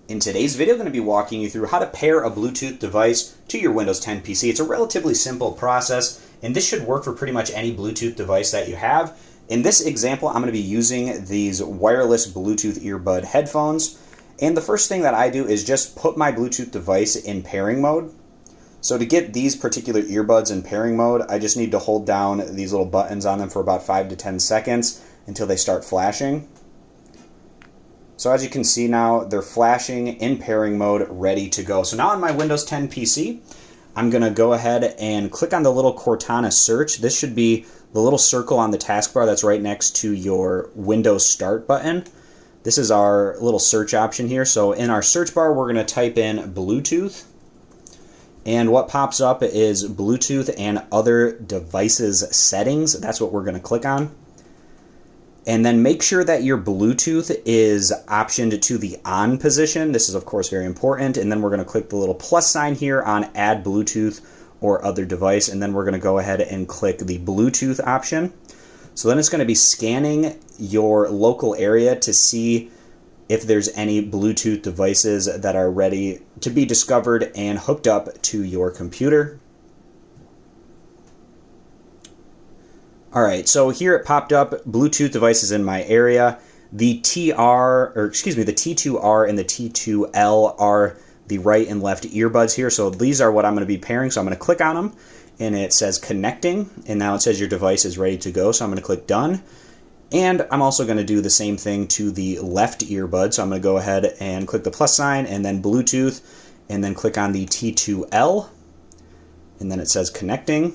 In today's video, I'm going to be walking you through how to pair a Bluetooth device to your Windows 10 PC. It's a relatively simple process, and this should work for pretty much any Bluetooth device that you have. In this example, I'm going to be using these wireless Bluetooth earbud headphones. And the first thing that I do is just put my Bluetooth device in pairing mode. So to get these particular earbuds in pairing mode, I just need to hold down these little buttons on them for about 5 to 10 seconds until they start flashing. So as you can see now, they're flashing in pairing mode, ready to go. So now on my Windows 10 PC, I'm going to go ahead and click on the little Cortana search. This should be the little circle on the taskbar that's right next to your Windows Start button. This is our little search option here. So in our search bar, we're going to type in Bluetooth. And what pops up is Bluetooth and other devices settings. That's what we're going to click on. And then make sure that your Bluetooth is optioned to the on position. This is, of course, very important. And then we're going to click the little plus sign here on Add Bluetooth or Other Device. And then we're going to go ahead and click the Bluetooth option. So then it's going to be scanning your local area to see if there's any Bluetooth devices that are ready to be discovered and hooked up to your computer. Alright, so here it popped up, Bluetooth devices in my area. The the T2R and the T2L are the right and left earbuds here. So these are what I'm going to be pairing. So I'm going to click on them and it says connecting. And now it says your device is ready to go. So I'm going to click done. And I'm also going to do the same thing to the left earbud. So I'm going to go ahead and click the plus sign and then Bluetooth and then click on the T2L. And then it says connecting.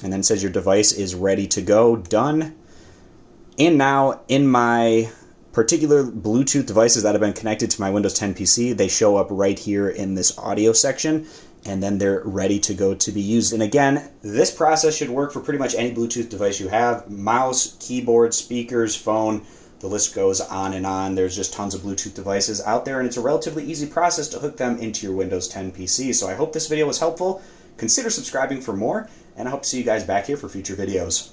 And then it says your device is ready to go, done. And now in my particular Bluetooth devices that have been connected to my Windows 10 PC, they show up right here in this audio section, and then they're ready to go to be used. And again, this process should work for pretty much any Bluetooth device you have. Mouse, keyboard, speakers, phone, the list goes on and on. There's just tons of Bluetooth devices out there, and it's a relatively easy process to hook them into your Windows 10 PC. So I hope this video was helpful. Consider subscribing for more, and I hope to see you guys back here for future videos.